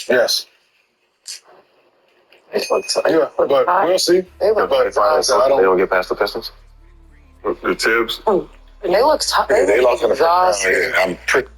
Yes. Yeah, but we'll see. But if I don't get past the Pistons. The Tibbs. They look tough. They lost in the first round. Yeah, I'm pretty.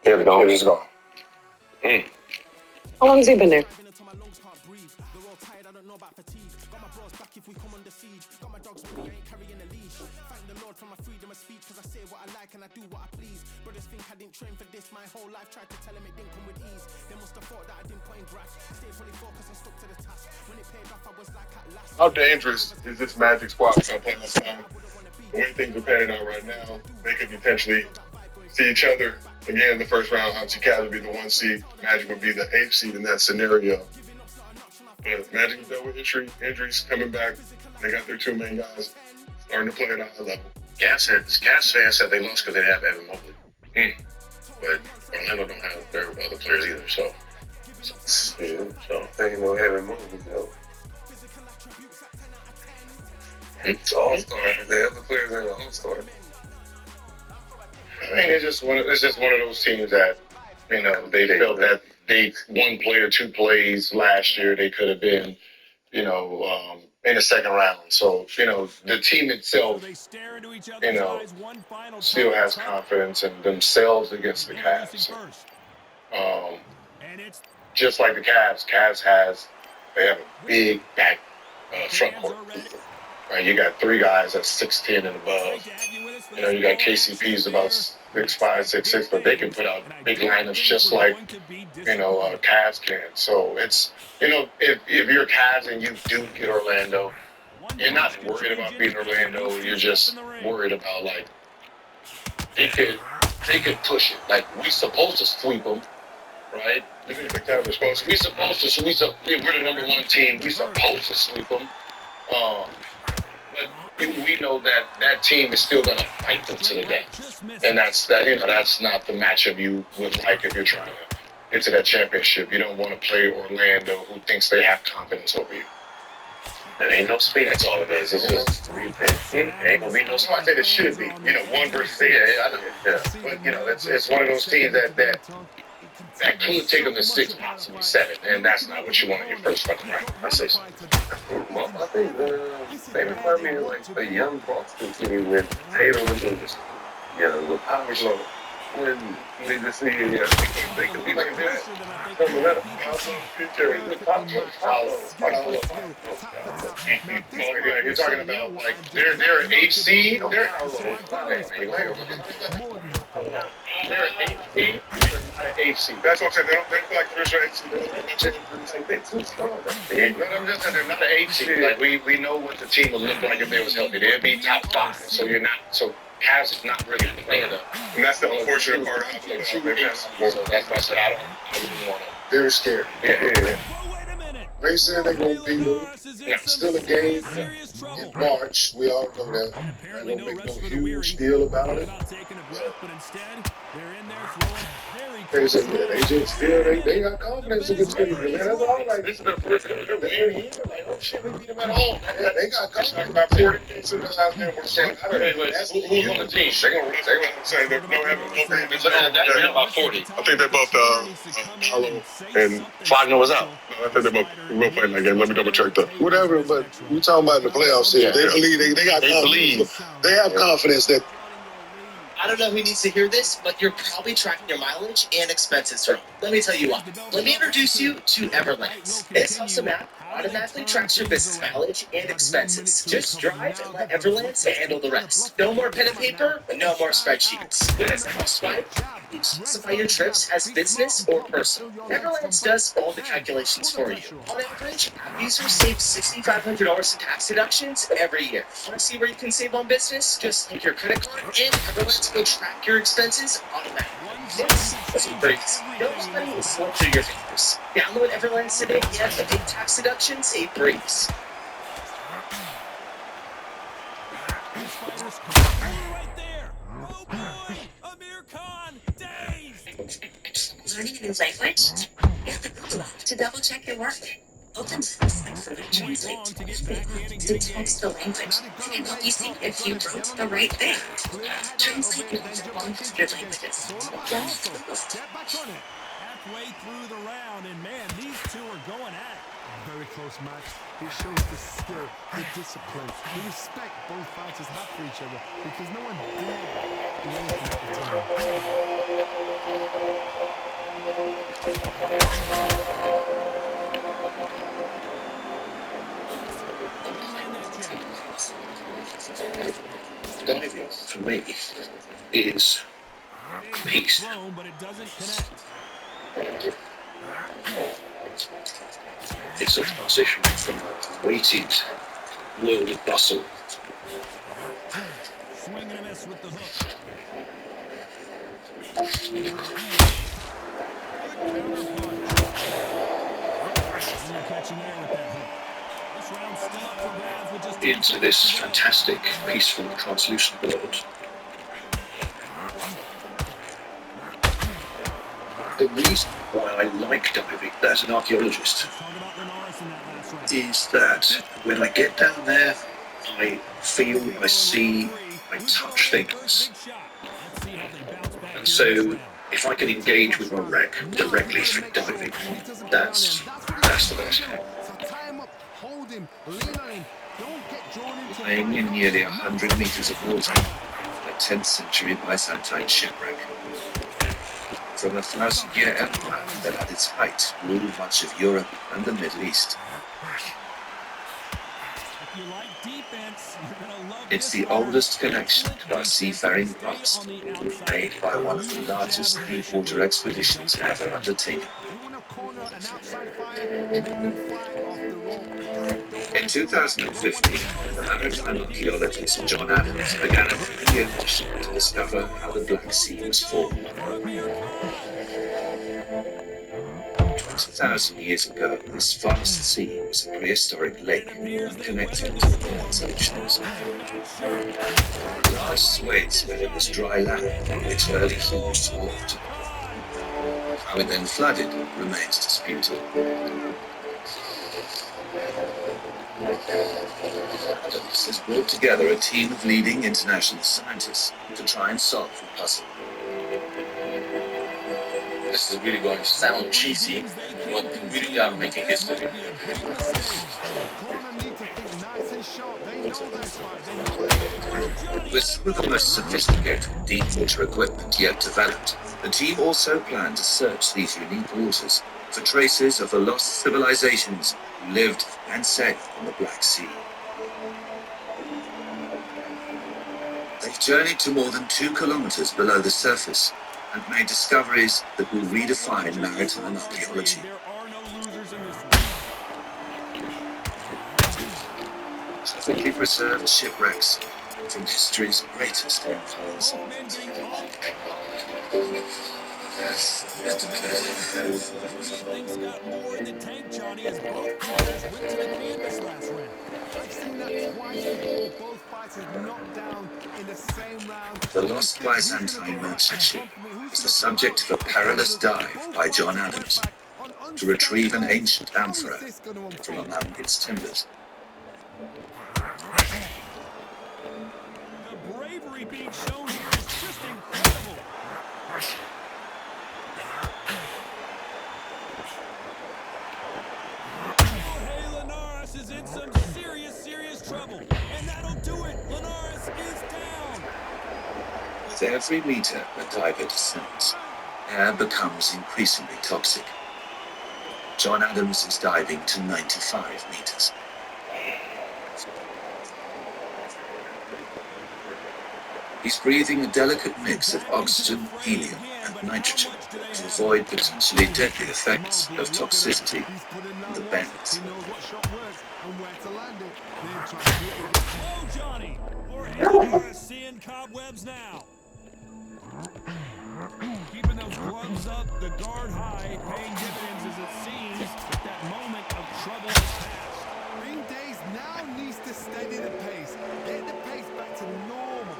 Here we go. He's gone. How long has he been there? How dangerous is this Magic squad going to play this time? The way things are panning out right now, they could potentially see each other again in the first round. Obviously, Cavs would be the 1 seed. Magic would be the 8th seed in that scenario. But Magic dealt with injuries coming back. They got their 2 main guys starting to play at a high level. Gas fans said they lost because they didn't have Evan Mobley. But Orlando don't have their other players either. So They ain't no Evan Mobley though. It's all-star. The other players ain't all-star. I mean, it's just one of those teams that they felt that they 1 play or 2 plays last year they could have been in the second round. So the team itself still has confidence in themselves against the Cavs. Just like the Cavs they have a big back front court. Right, you got 3 guys that's 6'10" and above. You got KCP's about 6'5", 6'6", but they can put out big lineups just like Cavs can. So it's if you're Cavs and you do get Orlando, you're not worried about beating Orlando. You're just worried about they could push it. Like we supposed to sweep them, right? We supposed to sweep them. We're the number 1 team. We supposed to sweep them. But we know that team is still going to fight them to the death, and that's not the matchup you would like if you're trying to get to that championship. You don't want to play Orlando, who thinks they have confidence over you. There ain't no speed. That's all it is. It's just 3 picks. Ain't gonna be no So I think it should be 1 versus 8. I know. Yeah. But it's one of those teams that could take them to 6, possibly 7, and that's not what you want in your first fucking round. I say so. Well, I think maybe probably like a young Boston team with Tatum and just with power low. When they just need they could be like that. You're talking about they're an 8 seed. They're an 8 seed. That's what I'm saying. They don't feel like they're 8 seed. I'm just saying they're not an 8 seed. Like we know what the team would look like if they was healthy. They'd be top 5. So you're not. So Cavs is not really playing up. And that's the unfortunate part of it. So that's why I said I don't want to. They're scared. Yeah. They said they're going to beat them. Still a game in March. We all know that. I'm going to make no huge deal about it. They said, they just feel they got confidence against Cleveland. Man, that's all right. This is the first game they're winning here. Like, oh shit, we beat them at home. Yeah, they got confidence. About 40 games in the last game. We're saying, That's who's on the team. they're going to say they're They're about 40. I think they're both Paolo and Wagner was out. no, I think they're both playing that game. Let me double check that. Whatever, but we talking about the playoffs here. They believe they got They confidence. believe. They have confidence that I don't know who needs to hear this, but you're probably tracking your mileage and expenses wrong. Let me tell you why. Let me introduce you to Everlance. This awesome app automatically tracks your business mileage and expenses. Just drive and let Everlance handle the rest. No more pen and paper, and no more spreadsheets. As a housewife, you classify your trips as business or personal. Everlance does all the calculations for you. On average, app users save $6,500 in tax deductions every year. Want to see where you can save on business? Just link your credit card, and Everlance will track your expenses automatically. That's some breaks. Don't just let it slip through your fingers. Download Everlane today. Get the big tax deductions. A breeze. Learning a new language? You have the Google app to double check your work. Open source like for translate to text the language and help you see if you wrote the right thing. Translate more than 100 languages. Just Google. Halfway through the round, and man, these two are going at it. Very close match. It shows the skill, the discipline, the respect both fighters have for each other because no one dare do anything at the Diving, for me, is peace. But it doesn't connect. It's a transition from a weighted world of bustle Swing and a miss with the hook. And catching air with that hook. This round's still up for grabs with just into this fantastic, peaceful, translucent world. The reason why I like diving as an archaeologist talk about Linares in that last round. is that when I get down there, I feel, I see, I touch things. Big shot. Let's see how they bounce back And here so, this round. if I can engage with my wreck directly through diving, that's the best. So tie him up, hold him, lean on him. Don't get drawn into Lying in nearly 100 meters of water, a 10th century Byzantine shipwreck. From a 1,000-year empire that at its height ruled much of Europe and the Middle East. If you like defense, you're gonna love It's this the one. oldest connection to our seafaring past, made by one of the largest deep-water expeditions ever undertaken. You wanna corner an outside fire, and then fly off the rope. In 2015, the maritime archaeologist John Adams began a 3-year mission to discover how the Black Sea was formed. 20,000 years ago, this vast sea was a prehistoric lake connected to the North Oceans. Large swathes where it was dry land on which early humans walked. How it then flooded remains disputed. Adams has brought together a team of leading international scientists to try and solve the puzzle. This is really going to sound cheesy, but we really are making history. Corner need to think nice and sharp. They know their spot. With some of the most sophisticated deep-water equipment yet developed, the team also planned to search these unique waters for traces of the lost civilizations who lived and sailed on the Black Sea. They've journeyed to more than 2 kilometers below the surface and made discoveries that will redefine maritime archaeology. There are no losers in this one. Perfectly preserved shipwrecks from history's greatest empires. Things got more in the tank, Johnny, as both corners went to the canvas last round. I've seen that twice before. Both fighters knocked down in the same round. The lost Byzantine merchant ship is the subject of a perilous dive by John Adams to retrieve an ancient amphora from among its timbers. The bravery being shown here is just incredible. Hey, Linares is in some serious trouble. And that'll do it. Linares is down. With every meter a diver descends, air becomes increasingly toxic. John Adams is diving to 95 meters. He's breathing a delicate mix of oxygen, helium, and nitrogen to avoid potentially deadly effects of toxicity in the bends. He knows what shot works and where to land it. Then try to hit it. Oh, Johnny. Or Linares seeing cobwebs now. Keeping those gloves up, the guard high, paying dividends as it seems that that moment of trouble has passed. Big Days now needs to steady the pace. Get the pace back to normal.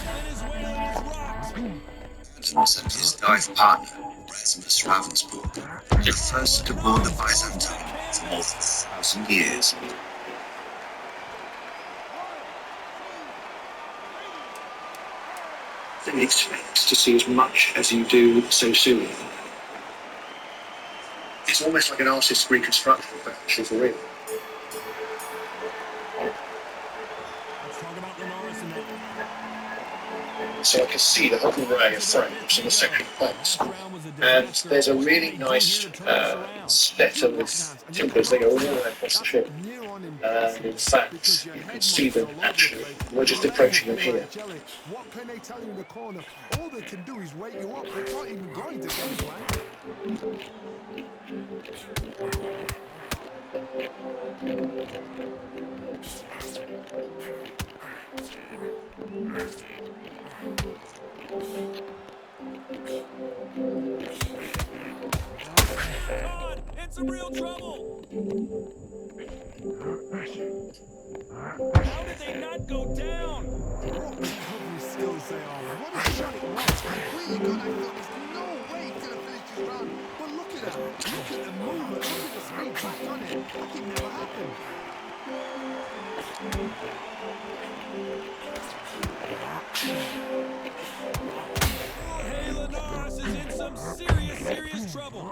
Venezuelan is rocked. Adams and his dive partner, Rasmus Ravensburg, were first to board the Byzantine for more than 1,000 years. They expect to see as much as you do so soon. It's almost like an artist's reconstruction of actually for real. Let's talk about Linares and that. So I can see the whole array of frames in the section plates. And there's a really nice splitter with timbers. They go all the way across the ship. And in fact, you can see them actually. We're just approaching them here. What can they tell you in the corner? All they can do is wake you up. They can't even go into game plan. God, in some real trouble. How did they not go down? What recovery skills they are. What a shot it was. Completely gone. I thought there's no way he's going to finish this round. But look at it. Look at the movement. Look at the speed back on it. Like it never happened. Jorge Linares is in some serious trouble.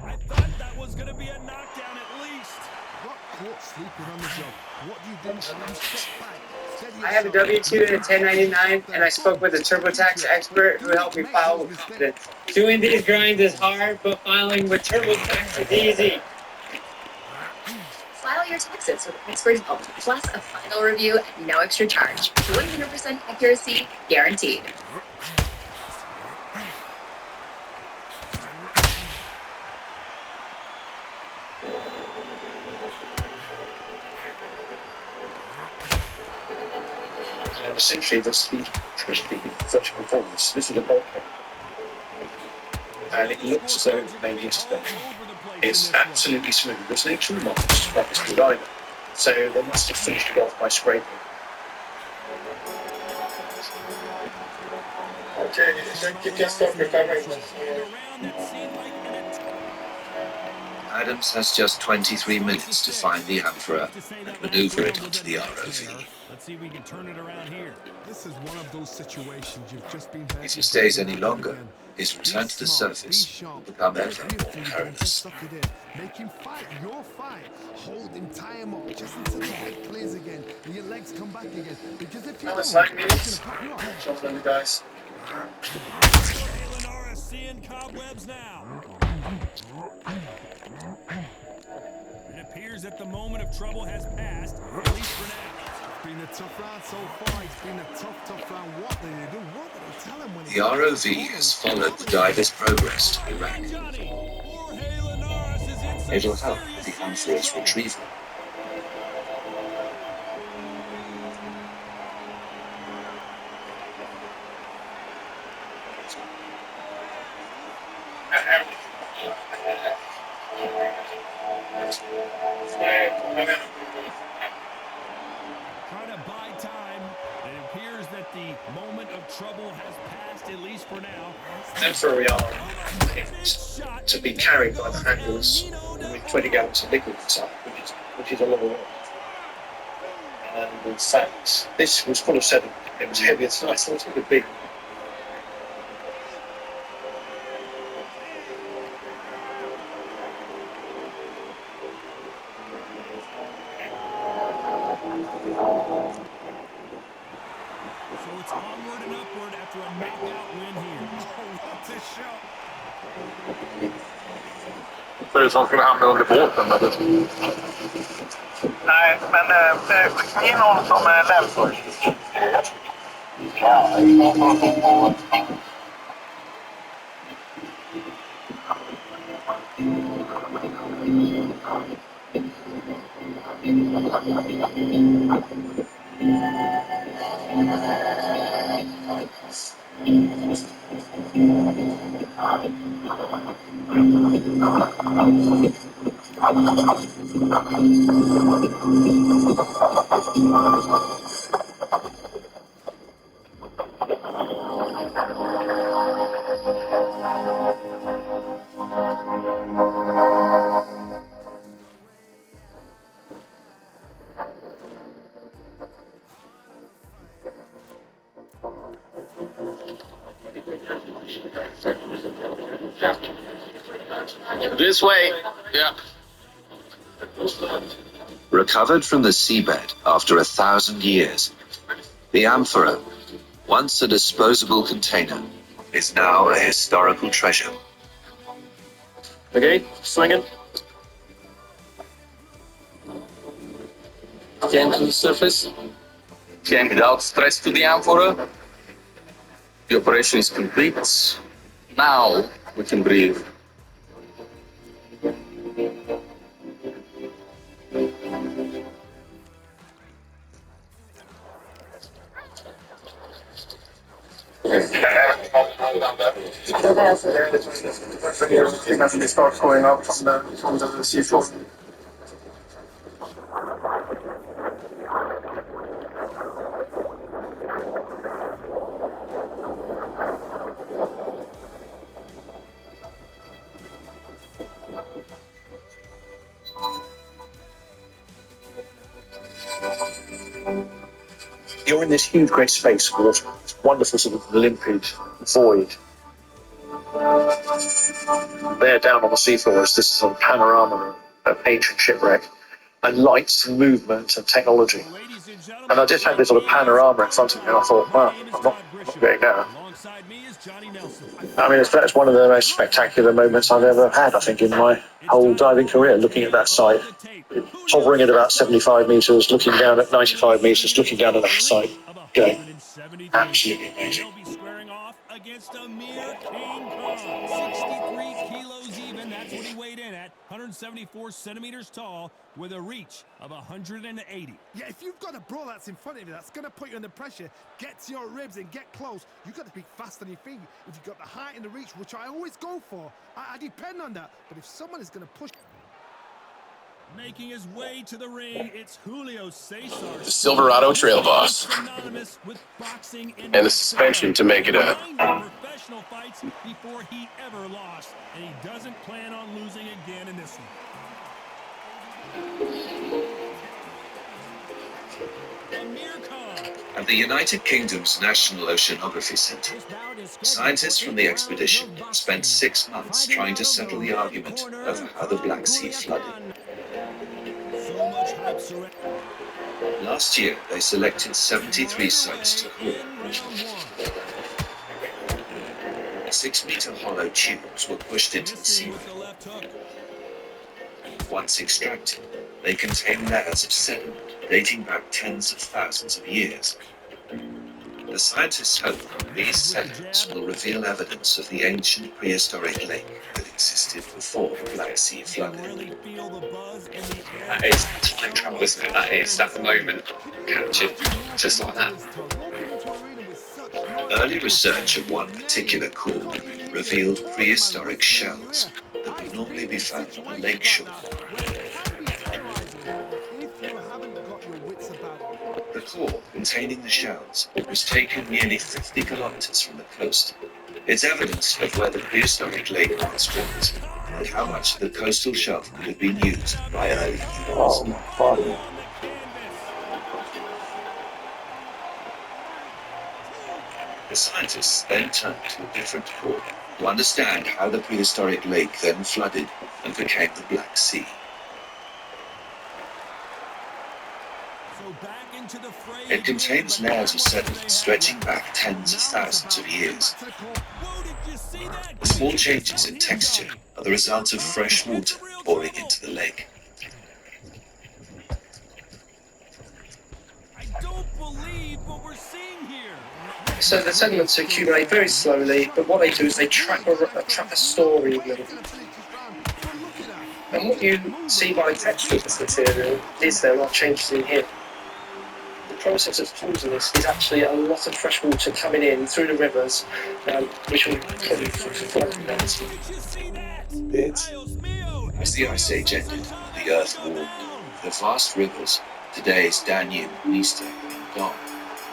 I thought that was going to be a knockdown at least. Got caught sleeping on the job. What do you do? Step back. Steady I have a W-2 and a 1099, and I spoke with a TurboTax expert who helped me file with confidence. Doing these grinds is hard, but filing with TurboTax is easy. File your taxes with expert help, plus a final review at no extra charge. 100% accuracy guaranteed. And essentially, the speed such a performance. This is a bulkhead. And it looks as though it made yesterday. It's absolutely smooth. There's no true marks like this good either. So they must have finished it off by scraping. Okay, get your stuff recovered. Adams has just 23 minutes to find the Emperor and maneuver it onto the ROV. Let's see if we can turn it around here. This is one of those situations you've just been. If he stays any longer, his return to the surface will become ever more perilous. Make him fight your fight. Hold him, tie him up just until the head clears again and your legs come back again. Because if you don't, It's like it's gonna cut you off. Jump on the guys. Jorge Linares seeing cobwebs now. It appears that the moment of trouble has passed, at least for now. It's been a tough round so far. It's been a tough round. What did they do? What did they tell him when The ROV has followed the diver's progress to Iraq. Johnny, Jorge Linares is in some It'll help with the Emperor's retrieval. Trying to buy time. It appears that the moment of trouble has passed, at least for now. And for we are to be carried by the handles with 20 gallons of liquid inside, which is a lot of work. And in fact, this was full of sediment. It was heavier than I thought it would be. So it's onward and upward after a knockout win here. Oh, what a shot. Så som skulle hamna under båten. Nej, men skicka in någon som är lämplig. This way. Yeah. Recovered from the seabed after 1,000 years, the amphora, once a disposable container, is now a historical treasure. Okay, swinging. Again to the surface. Again without stress to the amphora. The operation is complete. Now we can breathe. It starts going up from the seafloor. You're in this huge, great space with this wonderful sort of limpid void. There, down on the seafloor, is this sort of panorama of ancient shipwreck, and lights and movement and technology. And I just had this sort of panorama in front of me, and I thought, wow, I'm not going down. I mean, that's one of the most spectacular moments I've ever had, I think, in my whole diving career, looking at that site, hovering at about 75 meters, looking down at 95 meters, looking down at that site, going, absolutely amazing. Against a mere King Kong, 63 kilos even. That's what he weighed in at, 174 centimeters tall, with a reach of 180. Yeah, if you've got a bro that's in front of you, that's going to put you under pressure, get to your ribs and get close, you've got to be fast on your feet. If you've got the height and the reach, which I always go for, I depend on that. But if someone is going to push... Making his way to the ring, it's Julio Cesar, The Silverado Trail Boss. And the suspension to make it a... professional fights before he ever lost, and he doesn't plan on losing again in this one. Amir Khan. At the United Kingdom's National Oceanography Centre, scientists from the expedition spent 6 months trying to settle the argument over how the Black Sea flooded. Last year, they selected 73 sites to core. 6-meter hollow tubes were pushed into the seabed. Once extracted, they contain layers of sediment dating back tens of thousands of years. The scientists hope these sediments will reveal evidence of the ancient prehistoric lake that existed before the Black Sea flooded. That is time travel, isn't it? That is that moment captured just like that. Early research of one particular core revealed prehistoric shells that would normally be found on a lakeshore. The core containing the shells was taken nearly 50 kilometers from the coast. It's evidence of where the prehistoric lake once was and how much of the coastal shelf could have been used by early humans. The scientists then turned to a different core to understand how the prehistoric lake then flooded and became the Black Sea. It contains layers of sediment stretching back tens of thousands of years. The small changes in texture are the result of fresh water pouring into the lake. So the sediments accumulate very slowly, but what they do is they trap a story with them. And what you see by the texture of this material is there are changes in here. The process of causing this is actually a lot of fresh water coming in through the rivers, which will probably flood events. As the Ice Age ended, the Earth warmed. The vast rivers, today's Danube, Dniester, and Don,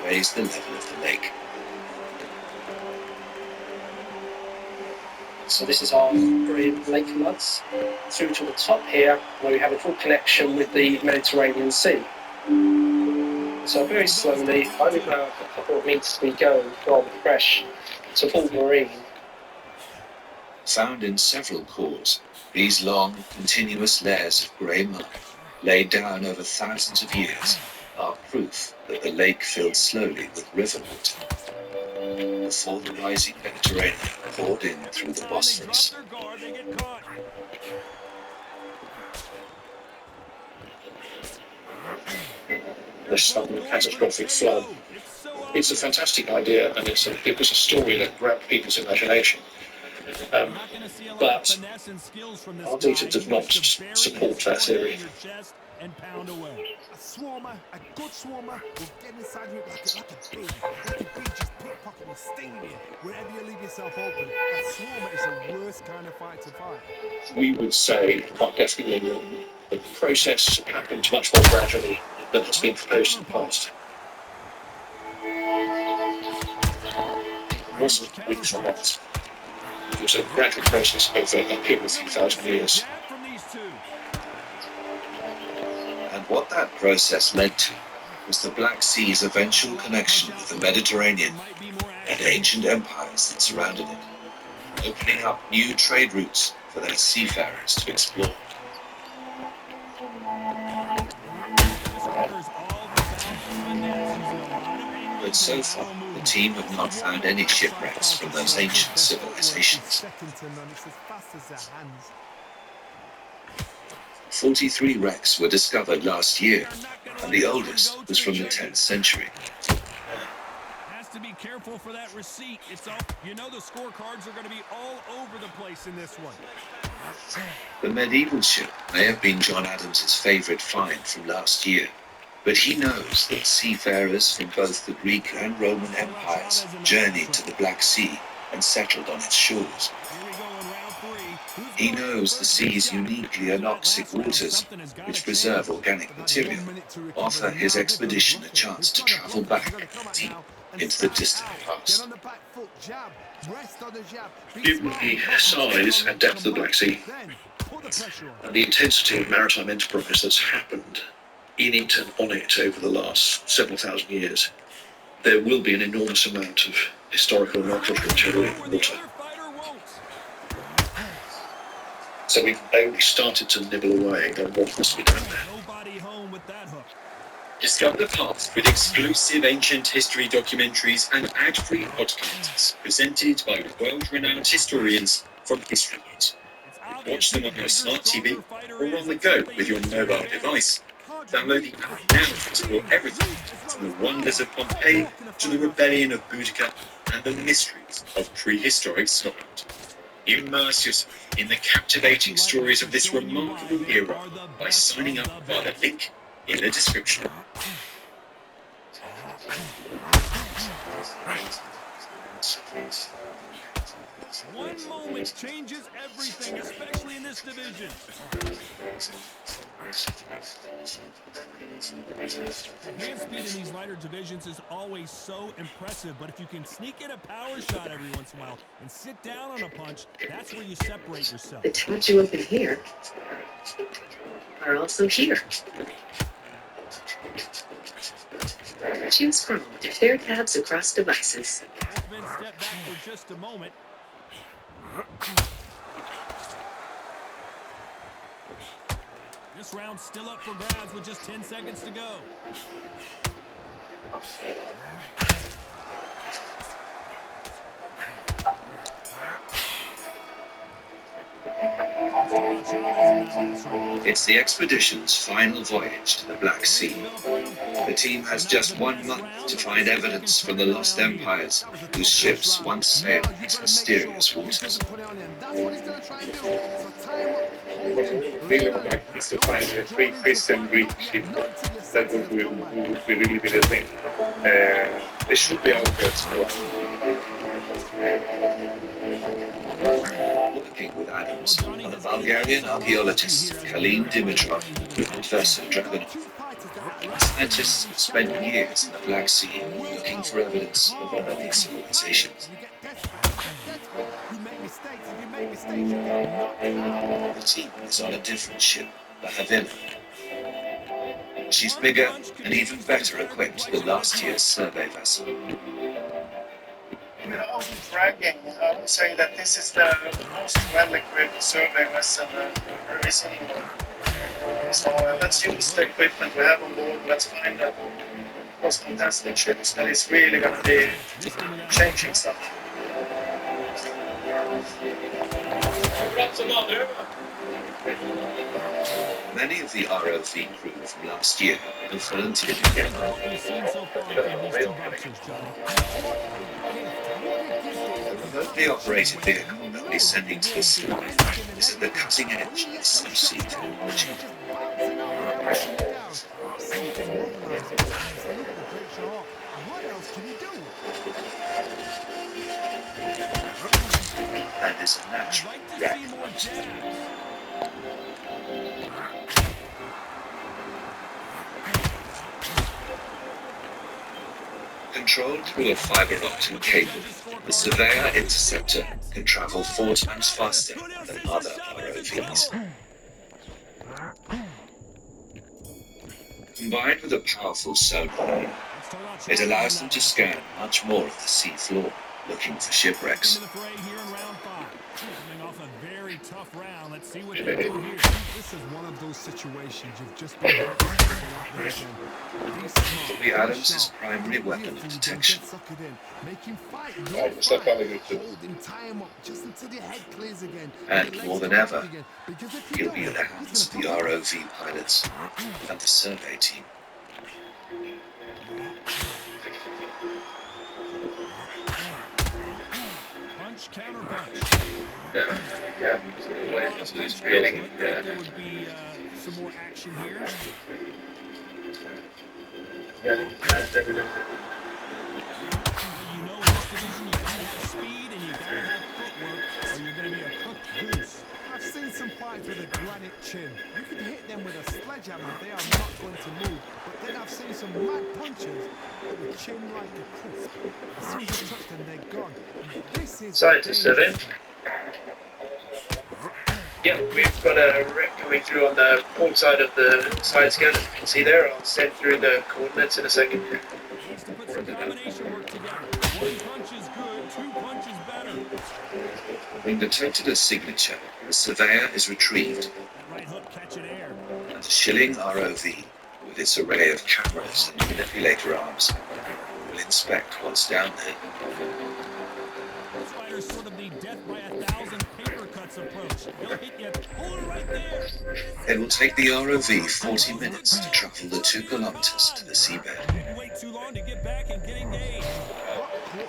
raised the level of the lake. So this is our brilliant lake muds through to the top here, where we have a full connection with the Mediterranean Sea. So very slowly, only about a couple of meters we go from fresh to full marine. Found in several cores, these long, continuous layers of grey mud, laid down over thousands of years, are proof that the lake filled slowly with river water before the rising Mediterranean poured in through the Bosphorus. The sudden catastrophic flood. It's a fantastic idea, and it was a story that grabbed people's imagination. But our data does not support that theory. A swarmer, a good swarmer, will get inside you like a bee. Like a bee just pickpocketing, stinging you. Wherever you leave yourself open, that swarmer is the worst kind of fight to fight. We would say quite definitely the process happened much more gradually than has been proposed in the past. It wasn't weeks or months. It was a gradual process over a period of 3,000 years. And what that process led to was the Black Sea's eventual connection with the Mediterranean and ancient empires that surrounded it, opening up new trade routes for their seafarers to explore. But so far, the team have not found any shipwrecks from those ancient civilizations. 43 wrecks were discovered last year, and the oldest was from the 10th century. Has to be careful for that receipt. It's all, you know, the scorecards are going to be all over the place in this one. The medieval ship may have been John Adams' favorite find from last year, but he knows that seafarers from both the Greek and Roman empires journeyed to the Black Sea and settled on its shores. He knows the sea's uniquely anoxic waters, which preserve organic material, offer his expedition a chance to travel back deep into the distant past. Given the size and depth of the Black Sea, and the intensity of maritime enterprise that's happened in it and on it over the last several thousand years, there will be an enormous amount of historical and archaeological material in the water. So we've only started to nibble away at what must be done there. Discover the past with exclusive ancient history documentaries and ad-free podcasts presented by world-renowned historians from History Hit. Watch them on your smart TV or on the go with your mobile device. Download the app now to explore everything from the wonders of Pompeii to the rebellion of Boudica and the mysteries of prehistoric Scotland. Immerse yourself in the captivating stories of this remarkable era by signing up via the link in the description. One moment changes everything, especially in this division. Hand speed in these lighter divisions is always so impressive, but if you can sneak in a power shot every once in a while and sit down on a punch, that's where you separate yourself. The tabs you open here are also here. Choose from fair tabs across devices. Step back for just a moment. This round's still up for grabs with just 10 seconds to go. It's the expedition's final voyage to the Black Sea. The team has just 1 month to find evidence from the lost empires whose ships once sailed these mysterious waters. really would like is to find a free Christian Greek ship. That would really be the thing. They should be out there as well. Working with Adams are the Bulgarian archaeologists Kalin Dimitrov and Verso Dragunov. Scientists spent years in the Black Sea looking for evidence of early civilizations. The team is on a different ship, the Havila. She's bigger and even better equipped than last year's survey vessel. Without bragging, I would say that this is the most well-equipped survey vessel we've ever seen. So let's use the equipment we have on board. Let's find the most fantastic ships that is really going to be changing stuff. Many of the ROV crew from last year have volunteered again. The remotely operated vehicle they'll be sending to the sea is at the cutting edge of subsea technology. And is a natural reaction. Controlled through a fiber optic cable, the Surveyor Interceptor can travel 4 times faster than other ROVs. Combined with a powerful sonar, it allows them to scan much more of the sea floor, looking for shipwrecks. This is one of those situations you've just been The Adams' primary weapon of detection. And more than ever, he'll be in the hands of the ROV pilots and the survey team. Punch, counter punch. Yeah. There would be some more action here. Yeah. You know, in this division, you gotta have speed and you gotta have footwork, or you're gonna be a cooked goose. I've seen some fights with a granite chin. You can hit them with a sledgehammer, they are not going to move. But then I've seen some mad punches with a chin like a crisp. As soon as you touch them, they're gone. This is Scientists are in. Yeah, we've got a wreck coming through on the port side of the side scan, as you can see there. I'll send through the coordinates in a second. Needs to put some combination work together. One punch is good, 2 punches better. Having detected a signature, the Surveyor is retrieved, Right hook catching air. and the Schilling ROV, with its array of cameras and manipulator arms, will inspect what's down there. Those fighters sort of the death by 1,000 paper cuts approach. They'll hit you, pull it right there. It will take the ROV 40 minutes to travel the 2 kilometers to the seabed. You wait too long to get back and get engaged.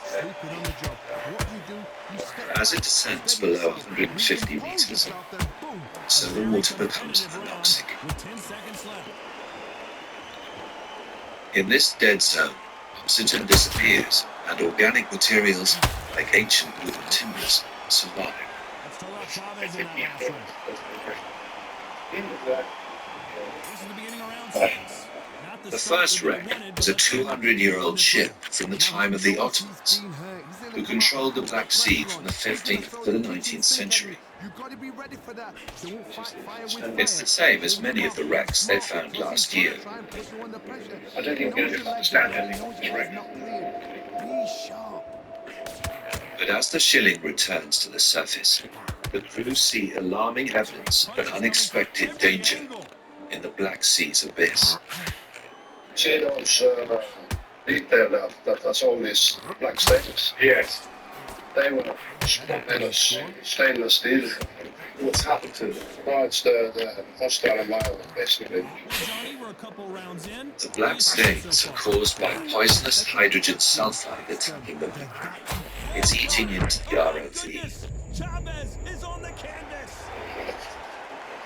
sleeping on the job. What you do, you step As it descends below 150 meters, so the water becomes anoxic. With 10 seconds left. In this dead zone, oxygen disappears and organic materials like ancient wooden timbers survive. Let's throw out Chavez in that last one. This is the beginning of round 6. Not The first wreck was a 200-year-old ship from the time of the Ottomans, who controlled the Black Sea from the 15th to the 19th century. It's the same as many of the wrecks they found last year. I don't even get to understand anything on this wreck. But as the Schilling returns to the surface, the crew see alarming evidence of unexpected danger in the Black Sea's abyss. See those detail that's all these black stains? Yes. They were stainless steel. What's happened to them? No, it's the hostile environment, basically. Johnny, we're a couple rounds in. The black stains are caused by poisonous hydrogen sulfide attacking them. It's eating into the ROV. Chavez is on the canvas.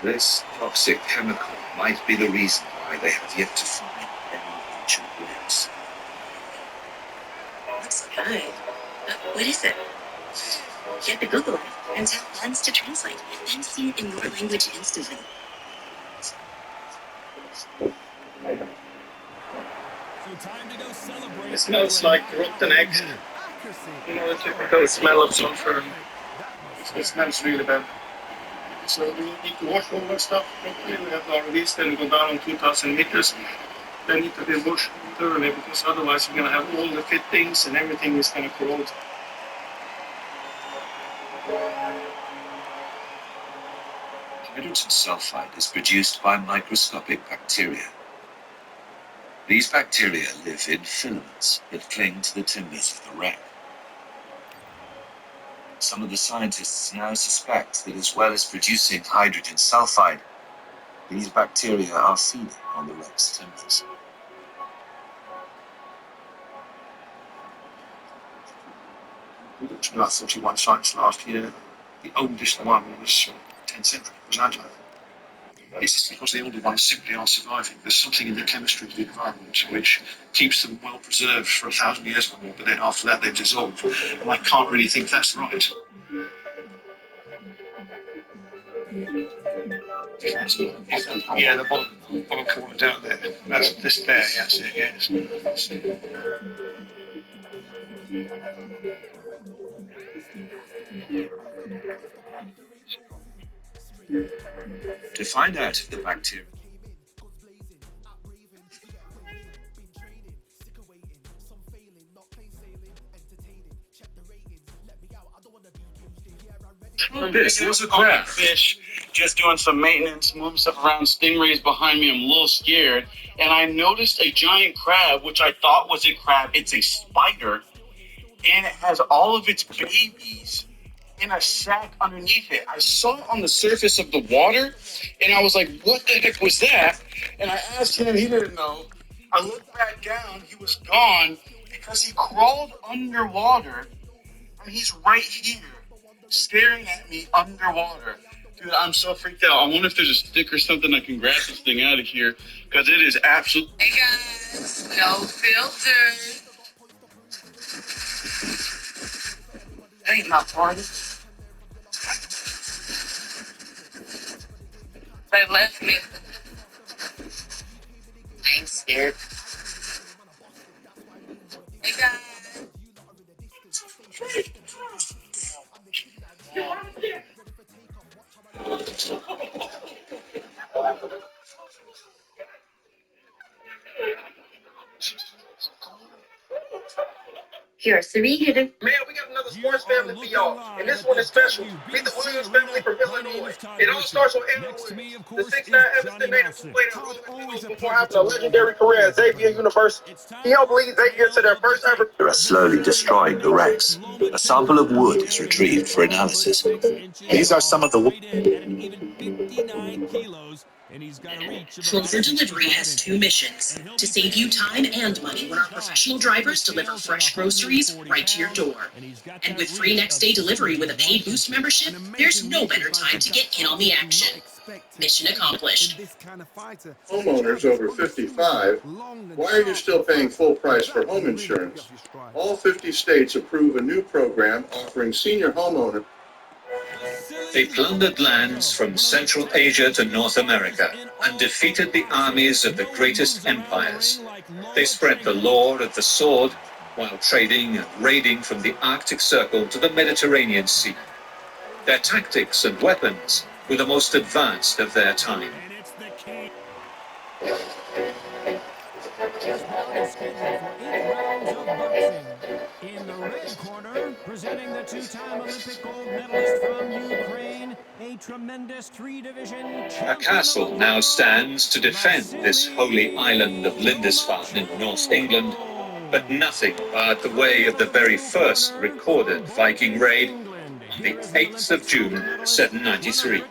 This toxic chemical might be the reason why they have yet to find any ancient ruins. Looks good. What is it? You have to Google it and tell Lens to translate, and then see it in your language instantly. It smells like rotten eggs. You know, the typical smell of sulfur. It smells really bad. So we need to wash all that stuff properly. We have our RVs, then we go down on 2,000 meters. They need to be washed thoroughly because otherwise you're going to have all the fittings and everything is going to corrode. Hydrogen sulfide is produced by microscopic bacteria. These bacteria live in filaments that cling to the timbers of the wreck. Some of the scientists now suspect that as well as producing hydrogen sulfide, these bacteria are feeding on the wreck's timbers. We looked at 41 sites last year. The oldest one was 10th century, was Agile. It's just because the older ones simply aren't surviving. There's something in the chemistry of the environment which keeps them well preserved for 1,000 years or more, but then after that they've dissolved. And I can't really think that's right. Yeah, the bottom corner down there. That's this there, yes, it is. To find out if the bacteria This was a crab fish, just doing some maintenance, moving stuff around. Stingrays behind me. I'm a little scared, and I noticed a giant crab, which I thought was a crab. It's a spider, and it has all of its babies in a sack underneath it. I saw it on the surface of the water, and I was like, "What the heck was that?" And I asked him. He didn't know. I looked back down. He was gone because he crawled underwater, and he's right here, staring at me underwater. Dude, I'm so freaked out. I wonder if there's a stick or something I can grab this thing out of here, because it is absolutely... Hey guys, no filter. That ain't my party. They left me. I ain't scared. Hey guys. Here are 3 hidden. Man, we got another sports family for y'all, and this one is special. Meet the Williams family from Illinois. It all starts with Aaron Williams, the 6'9" Evanston native who played at Rolling Eagles before having a legendary career at Xavier University. He helped lead Xavier to their first ever... are slowly destroying the wrecks. A sample of wood is retrieved for analysis. These are some of the Closer Delivery has 2 missions: to save you time and money when our professional drivers deliver fresh groceries right to your door. And with free next-day delivery with a paid Boost membership, there's no better time to get in on the action. Mission accomplished. Homeowners over 55, why are you still paying full price for home insurance? All 50 states approve a new program offering senior homeowners. They plundered lands from Central Asia to North America and defeated the armies of the greatest empires. They spread the lore of the sword while trading and raiding from the Arctic Circle to the Mediterranean Sea. Their tactics and weapons were the most advanced of their time. In the red corner, presenting the 2-time Olympic gold medalist from Ukraine, a tremendous 3-division A castle now stands to defend this holy island of Lindisfarne in North England, but nothing barred the way of the very first recorded Viking raid on the 8th of June, 793,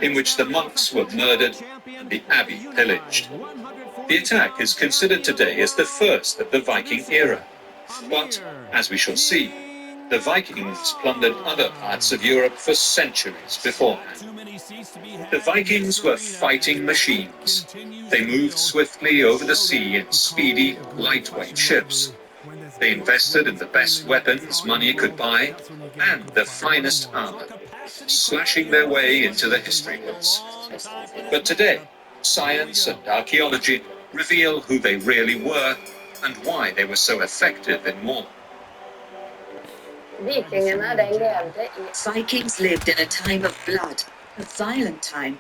in which the monks were murdered and the abbey pillaged. The attack is considered today as the first of the Viking era. But, as we shall see, the Vikings plundered other parts of Europe for centuries beforehand. The Vikings were fighting machines. They moved swiftly over the sea in speedy, lightweight ships. They invested in the best weapons money could buy and the finest armor, slashing their way into the history books. But today, science and archaeology reveal who they really were and why they were so effective in war. Vikings lived in a time of blood, a violent time.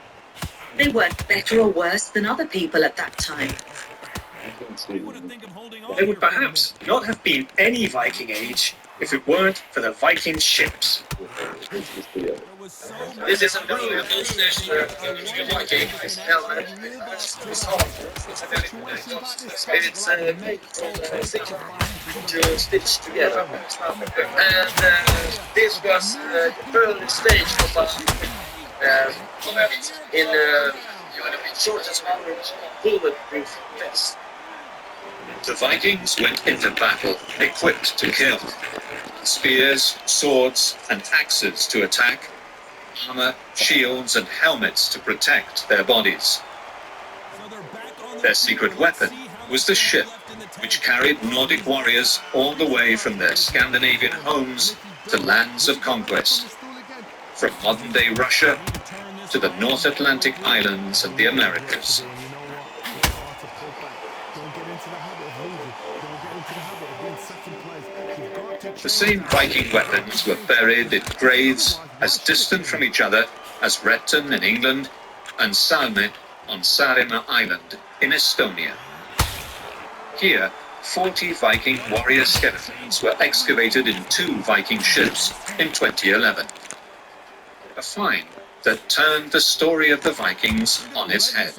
They weren't better or worse than other people at that time. There would perhaps not have been any Viking Age if it weren't for the Viking ships. This is a new Viking. It's made to stitch together. And this was the early stage of combat in shortest bulletproof vest. The Vikings went into battle equipped to kill. Spears, swords, and axes to attack. Armor, shields, and helmets to protect their bodies. Their secret weapon was the ship, which carried Nordic warriors all the way from their Scandinavian homes to lands of conquest. From modern-day Russia to the North Atlantic islands and the Americas. The same Viking weapons were buried in graves as distant from each other as Retton in England and Salme on Saaremaa Island in Estonia. Here, 40 Viking warrior skeletons were excavated in 2 Viking ships in 2011. A find that turned the story of the Vikings on its head.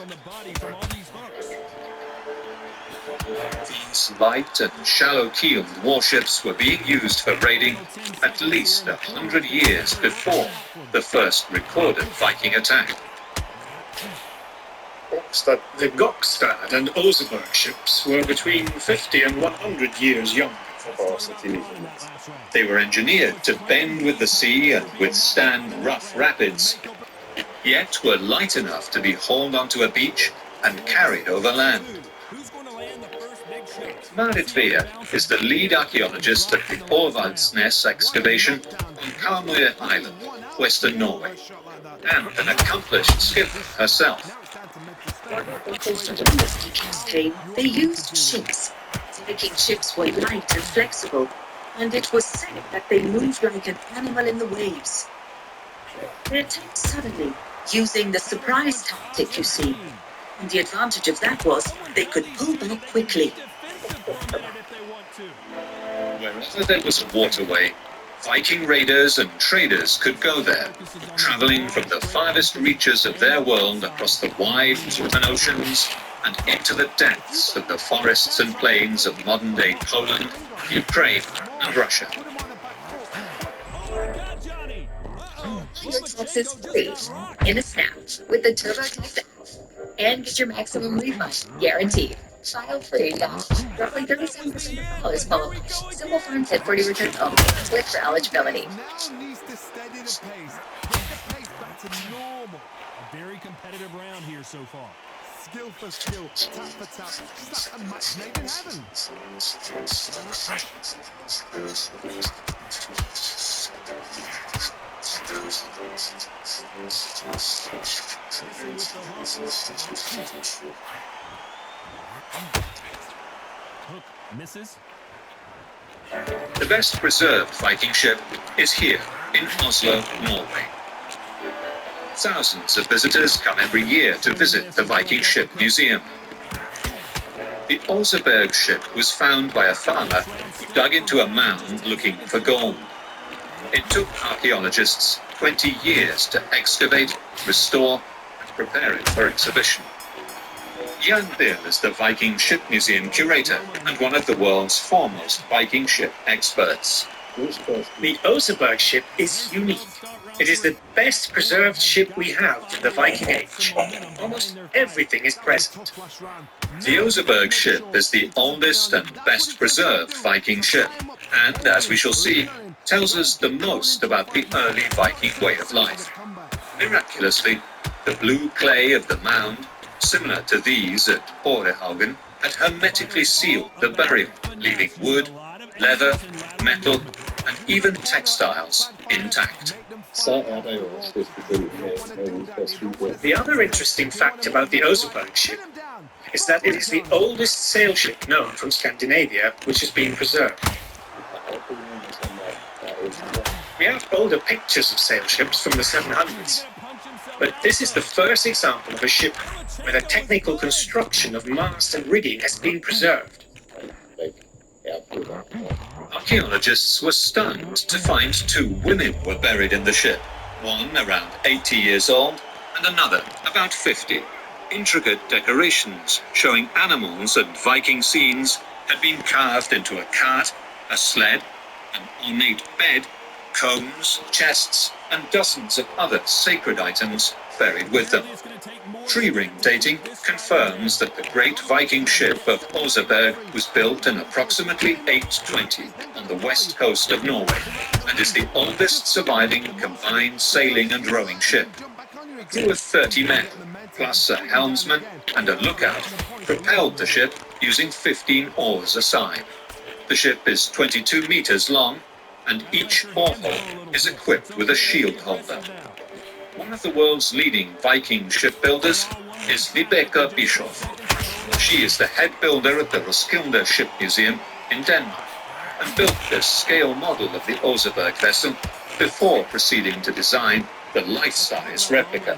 These light and shallow-keeled warships were being used for raiding at least 100 years before the first recorded Viking attack. The Gokstad and Oseberg ships were between 50 and 100 years young. They were engineered to bend with the sea and withstand rough rapids, yet were light enough to be hauled onto a beach and carried over land. Marit Veer is the lead archaeologist at the Orvaldsnes excavation on Kalmøya Island, Western Norway, and an accomplished skipper herself. They used ships. Viking ships were light and flexible, and it was said that they moved like an animal in the waves. They attacked suddenly, using the surprise tactic, you see. And the advantage of that was they could pull back quickly. Wherever there was a waterway, Viking raiders and traders could go there, traveling from the farthest reaches of their world across the wide open oceans and into the depths of the forests and plains of modern-day Poland, Ukraine, and Russia. Access is free, in a snap, with the TurboTax app. And get your maximum refund, guaranteed. File free, roughly 37% of dollars follow. Simple form 1040 return home. Click for eligibility. A very competitive round here so far. Skill for skill, tap for tap, start a match made in heaven. Hook misses. The best preserved Viking ship is here in Oslo, Norway. Thousands of visitors come every year to visit the Viking Ship Museum. The Oseberg ship was found by a farmer who dug into a mound looking for gold. It took archaeologists 20 years to excavate, restore, and prepare it for exhibition. Jan Bill is the Viking Ship Museum curator and one of the world's foremost Viking ship experts. The Oseberg ship is unique. It is the best preserved ship we have from the Viking Age. Almost everything is present. The Oseberg ship is the oldest and best preserved Viking ship, and, as we shall see, tells us the most about the early Viking way of life. Miraculously, the blue clay of the mound, similar to these at Borehaugen, had hermetically sealed the burial, leaving wood, leather, metal, and even textiles intact. The other interesting fact about the Oseberg ship is that it is the oldest sail ship known from Scandinavia which has been preserved. We have older pictures of sail ships from the 700s, but this is the first example of a ship where the technical construction of mast and rigging has been preserved. Archaeologists were stunned to find 2 women were buried in the ship, one around 80 years old and another about 50. Intricate decorations showing animals and Viking scenes had been carved into a cart, a sled, an ornate bed, combs, chests, and dozens of other sacred items buried with them. Tree ring dating confirms that the great Viking ship of Oseberg was built in approximately 820 on the west coast of Norway and is the oldest surviving combined sailing and rowing ship. A crew of 30 men, plus a helmsman and a lookout, propelled the ship using 15 oars a side. The ship is 22 meters long, and each oar hole is equipped with a shield holder. One of the world's leading Viking shipbuilders is Vibeke Bischoff. She is the head builder at the Roskilde Ship Museum in Denmark and built this scale model of the Oseberg vessel before proceeding to design the life-size replica.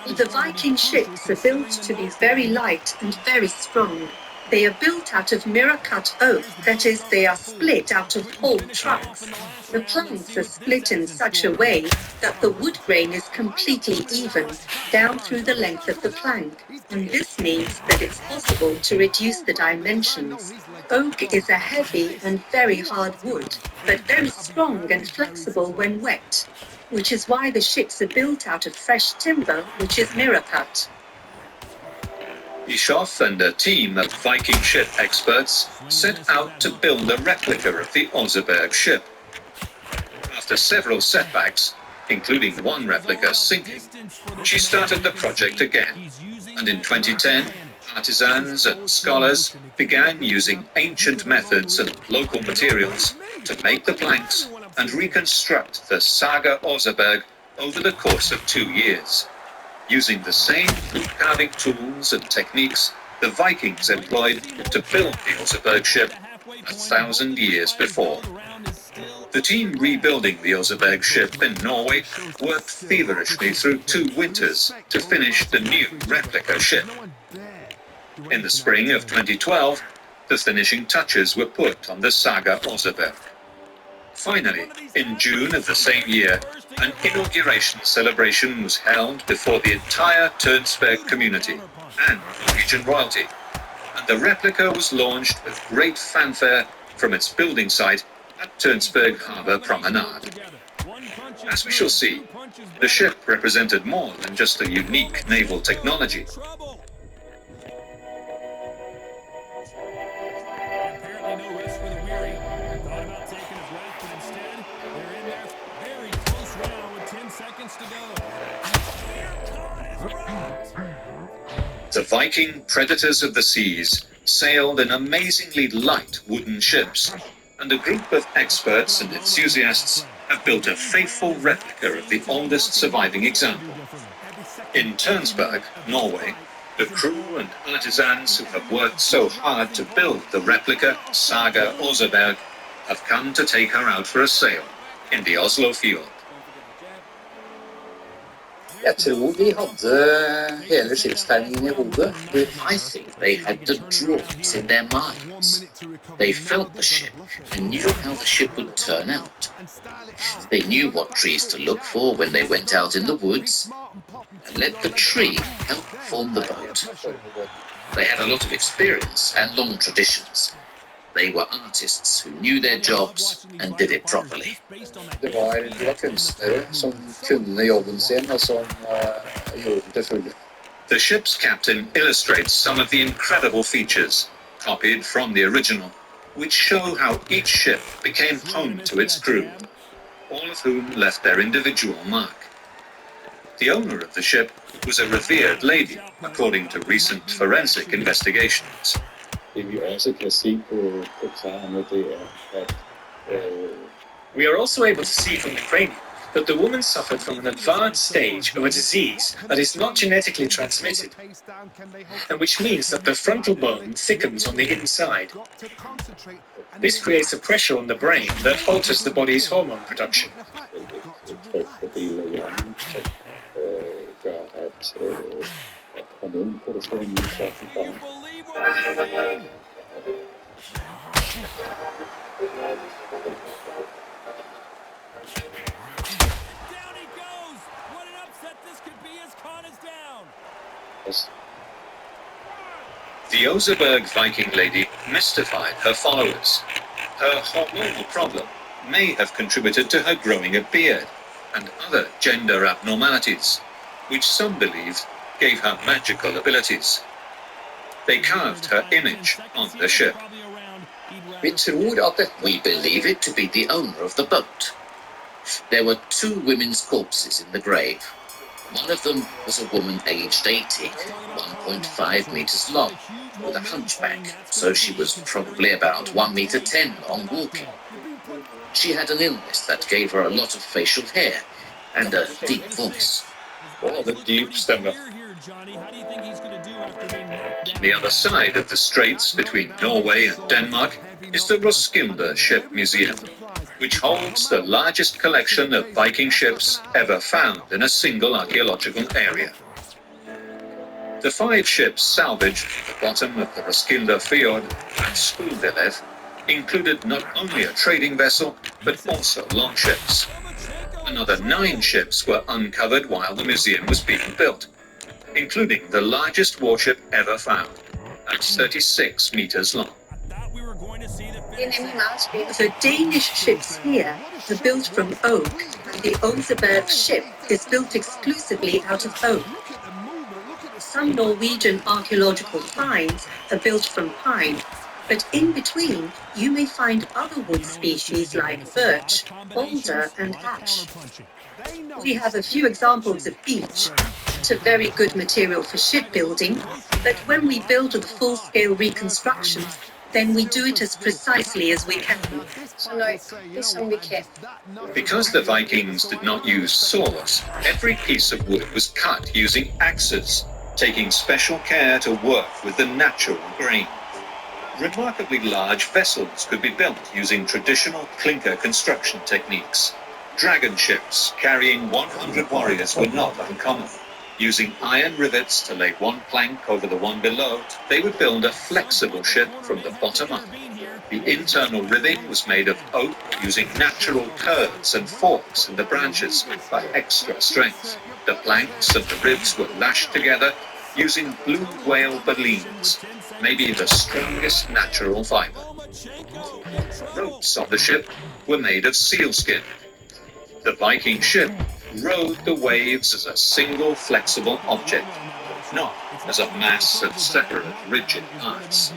The Viking ships are built to be very light and very strong. They are built out of mirror-cut oak, that is, they are split out of whole trunks. The planks are split in such a way that the wood grain is completely even, down through the length of the plank, and this means that it's possible to reduce the dimensions. Oak is a heavy and very hard wood, but very strong and flexible when wet, which is why the ships are built out of fresh timber, which is mirror-cut. Bischoff and a team of Viking ship experts set out to build a replica of the Oseberg ship. After several setbacks, including one replica sinking, she started the project again, and in 2010, artisans and scholars began using ancient methods and local materials to make the planks and reconstruct the Saga Oseberg over the course of 2 years. Using the same wood-carving tools and techniques the Vikings employed to build the Oseberg ship 1,000 years before. The team rebuilding the Oseberg ship in Norway worked feverishly through 2 winters to finish the new replica ship. In the spring of 2012, the finishing touches were put on the Saga Oseberg. Finally, in June of the same year, an inauguration celebration was held before the entire Tønsberg community and Norwegian royalty, and the replica was launched with great fanfare from its building site at Tønsberg Harbour Promenade. As we shall see, the ship represented more than just a unique naval technology. The Viking predators of the seas sailed in amazingly light wooden ships, and a group of experts and enthusiasts have built a faithful replica of the oldest surviving example. In Tønsberg, Norway, the crew and artisans who have worked so hard to build the replica Saga Oseberg have come to take her out for a sail in the Oslo fjord. Jeg tror de hadde hele skipstegningen I hodet. I think they had the drawings in their minds. They felt the ship and knew how the ship would turn out. They knew what trees to look for when they went out in the woods and let the tree help form the boat. They had a lot of experience and long traditions. They were artists who knew their jobs and did it properly. Det var kunstnere som kunne jobben sin og som gjorde det til fulle. The ship's captain illustrates some of the incredible features, copied from the original, which show how each ship became home to its crew, all of whom left their individual mark. The owner of the ship was a revered lady, according to recent forensic investigations. Det vi også kan se på træerne, det at We are also able to see from the cranium that the woman suffered from an advanced stage of a disease that is not genetically transmitted, and which means that the frontal bone thickens on the inside. This creates a pressure on the brain that alters the body's hormone production. gør at hormonproduktionen så kommer. The Oseberg Viking lady mystified her followers. Her hormonal problem may have contributed to her growing a beard and other gender abnormalities, which some believed gave her magical abilities. They carved her image on the ship. We believe it to be the owner of the boat. There were 2 women's corpses in the grave. One of them was a woman aged 80, 1.5 meters long, with a hunchback, so she was probably about 1.10 meters long walking. She had an illness that gave her a lot of facial hair and a deep voice. Oh, the deep stemmer. On the other side of the straits between Norway and Denmark is the Roskilde Ship Museum, which holds the largest collection of Viking ships ever found in a single archaeological area. The 5 ships salvaged at the bottom of the Roskilde Fjord at Skuldelev included not only a trading vessel, but also longships. Another 9 ships were uncovered while the museum was being built, including the largest warship ever found, at 36 meters long. The Danish ships here are built from oak, and the Oseberg ship is built exclusively out of oak. Some Norwegian archaeological finds are built from pine, but in between you may find other wood species like birch, alder and ash. We have a few examples of each. It's a very good material for shipbuilding, but when we build the full-scale reconstruction, then we do it as precisely as we can. Because the Vikings did not use saws, every piece of wood was cut using axes, taking special care to work with the natural grain. Remarkably large vessels could be built using traditional clinker construction techniques. Dragon ships carrying 100 warriors were not uncommon. Using iron rivets to lay one plank over the one below, they would build a flexible ship from the bottom up. The internal ribbing was made of oak using natural curves and forks in the branches for extra strength. The planks and the ribs were lashed together using blue whale balleens, maybe the strongest natural fiber. Ropes on the ship were made of sealskin. The Viking ship rode the waves as a single flexible object, not as a mass of separate rigid parts.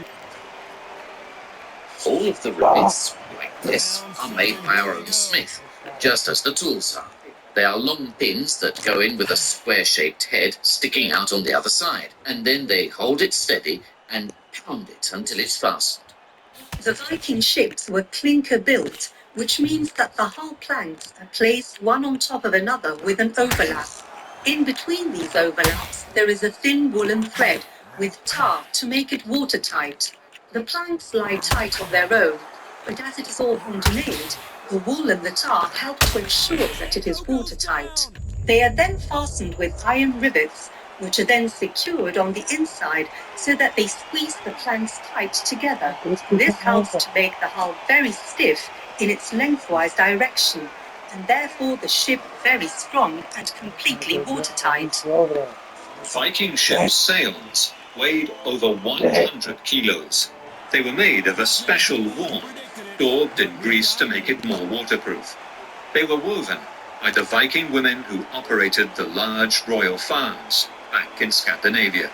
All of the rivets, like this, are made by our own smith, just as the tools are. They are long pins that go in with a square-shaped head sticking out on the other side, and then they hold it steady and pound it until it's fastened. The Viking ships were clinker-built, which means that the hull planks are placed one on top of another with an overlap. In between these overlaps, there is a thin woolen thread with tar to make it watertight. The planks lie tight on their own, but as it is all handmade, the wool and the tar help to ensure that it is watertight. They are then fastened with iron rivets, which are then secured on the inside so that they squeeze the planks tight together. This helps to make the hull very stiff in its lengthwise direction, and therefore the ship very strong and completely watertight. Viking ships' sails weighed over 100 kilos. They were made of a special wool, daubed in grease to make it more waterproof. They were woven by the Viking women who operated the large royal farms back in Scandinavia.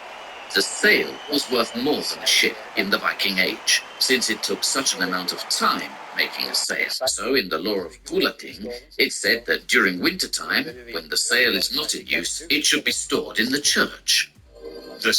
The sail was worth more than a ship in the Viking Age, since it took such an amount of time making a sail. So in the law of Gulating, it said that during wintertime, when the sail is not in use, it should be stored in the church. The